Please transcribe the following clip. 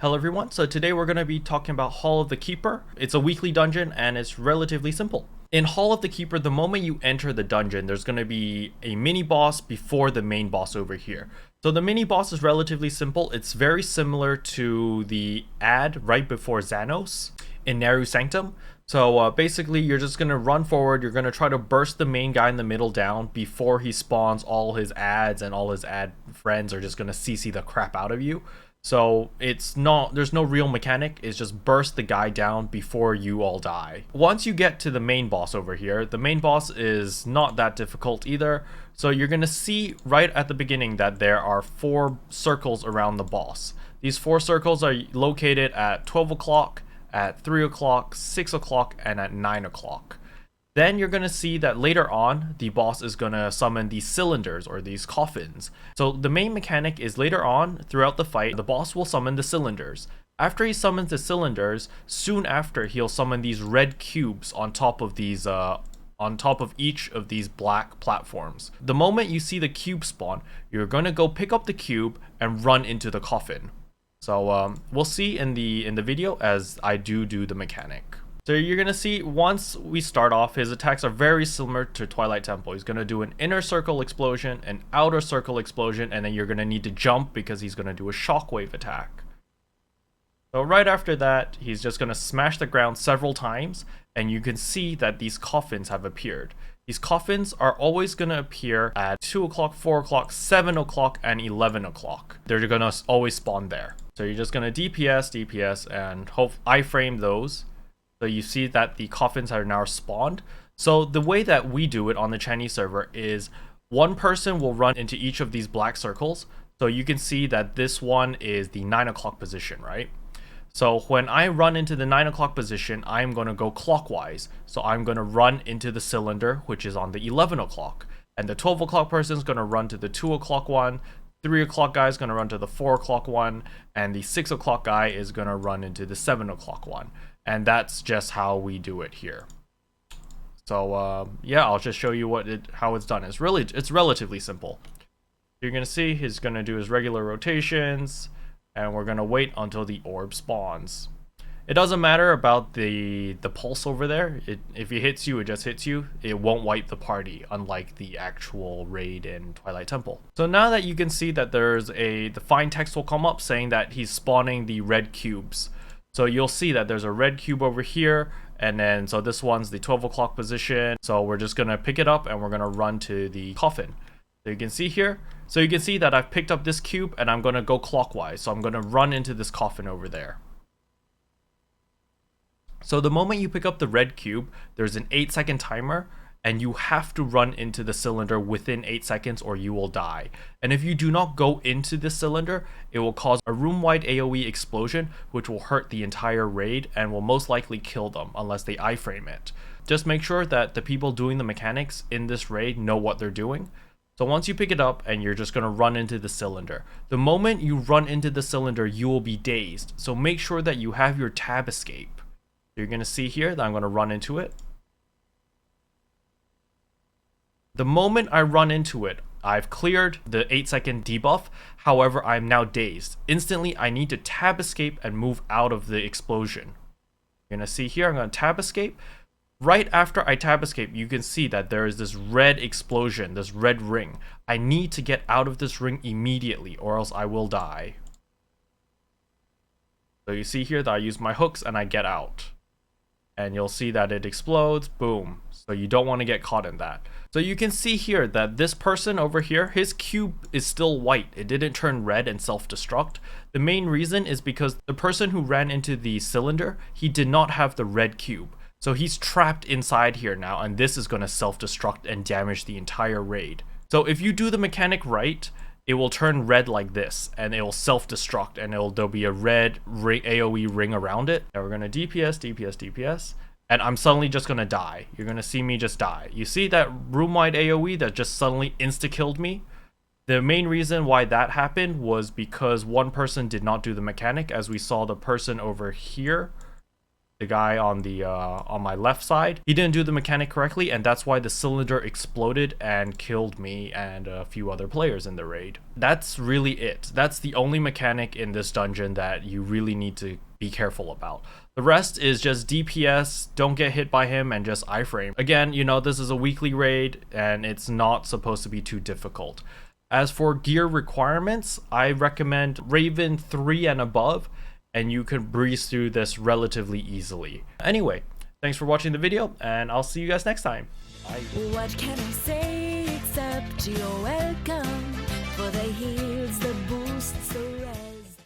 Hello everyone, so today we're going to be talking about Hall of the Keeper. It's a weekly dungeon and it's relatively simple. In Hall of the Keeper, the moment you enter the dungeon, there's going to be a mini boss before the main boss over here. So the mini boss is relatively simple. It's very similar to the ad right before Xanos in Naru Sanctum. So basically you're just going to run forward, you're going to try to burst the main guy in the middle down before he spawns all his ads, and all his ad friends are just going to CC the crap out of you. So there's no real mechanic, it's just burst the guy down before you all die. Once you get to the main boss over here, the main boss is not that difficult either. So you're going to see right at the beginning that there are 4 circles around the boss. These 4 circles are located at 12 o'clock, at 3 o'clock, 6 o'clock, and at 9 o'clock. Then you're going to see that later on, the boss is going to summon these cylinders or these coffins. So the main mechanic is later on, throughout the fight, the boss will summon the cylinders. After he summons the cylinders, soon after he'll summon these red cubes on top of these on top of each of these black platforms. The moment you see the cube spawn, you're going to go pick up the cube and run into the coffin. So we'll see in the video as I do the mechanic. So you're going to see once we start off, his attacks are very similar to Twilight Temple. He's going to do an inner circle explosion, an outer circle explosion, and then you're going to need to jump because he's going to do a shockwave attack. So right after that, he's just going to smash the ground several times, and you can see that these coffins have appeared. These coffins are always going to appear at 2 o'clock, 4 o'clock, 7 o'clock, and 11 o'clock. They're going to always spawn there. So you're just going to DPS, and iframe those. So you see that the coffins are now spawned. So the way that we do it on the Chinese server is one person will run into each of these black circles. So you can see that this one is the 9 o'clock position, right? So when I run into the 9 o'clock position, I'm going to go clockwise. So I'm going to run into the cylinder, which is on the 11 o'clock. And the 12 o'clock person is going to run to the 2 o'clock one. 3 o'clock guy is going to run to the 4 o'clock one. And the 6 o'clock guy is going to run into the 7 o'clock one. And that's just how we do it here. So yeah, I'll just show you how it's done. It's relatively simple. You're gonna see he's gonna do his regular rotations, and we're gonna wait until the orb spawns. It doesn't matter about the pulse over there. If it hits you, it just hits you. It won't wipe the party, unlike the actual raid in Twilight Temple. So now that you can see that there's the fine text will come up saying that he's spawning the red cubes. So you'll see that there's a red cube over here, and then so this one's the 12 o'clock position. So we're just gonna pick it up and we're gonna run to the coffin. So you can see here, so you can see that I've picked up this cube and I'm gonna go clockwise. So I'm gonna run into this coffin over there. So the moment you pick up the red cube, there's an 8-second timer, and you have to run into the cylinder within 8 seconds or you will die. And if you do not go into the cylinder, it will cause a room-wide AoE explosion, which will hurt the entire raid and will most likely kill them unless they iframe it. Just make sure that the people doing the mechanics in this raid know what they're doing. So once you pick it up and you're just going to run into the cylinder. The moment you run into the cylinder, you will be dazed. So make sure that you have your tab escape. You're going to see here that I'm going to run into it. The moment I run into it, I've cleared the 8-second debuff. However, I'm now dazed. Instantly, I need to tab escape and move out of the explosion. You're going to see here, I'm going to tab escape. Right after I tab escape, you can see that there is this red explosion, this red ring. I need to get out of this ring immediately or else I will die. So you see here that I use my hooks and I get out. And you'll see that it explodes, boom. So you don't want to get caught in that. So you can see here that this person over here, his cube is still white. It didn't turn red and self-destruct. The main reason is because the person who ran into the cylinder, he did not have the red cube. So he's trapped inside here now, and this is going to self-destruct and damage the entire raid. So if you do the mechanic right, it will turn red like this, and it will self-destruct, and there'll be a red AoE ring around it. Now we're going to DPS, and I'm suddenly just going to die. You're going to see me just die. You see that room-wide AoE that just suddenly insta-killed me? The main reason why that happened was because one person did not do the mechanic, as we saw the person over here the guy on my left side, he didn't do the mechanic correctly, and that's why the cylinder exploded and killed me and a few other players in the raid. That's really it. That's the only mechanic in this dungeon that you really need to be careful about. The rest is just DPS, don't get hit by him, and just iframe. Again, you know, this is a weekly raid and it's not supposed to be too difficult. As for gear requirements, I recommend Raven 3 and above, and you can breeze through this relatively easily. Anyway, thanks for watching the video, and I'll see you guys next time. Bye. What can I say except you're welcome? For the heels, the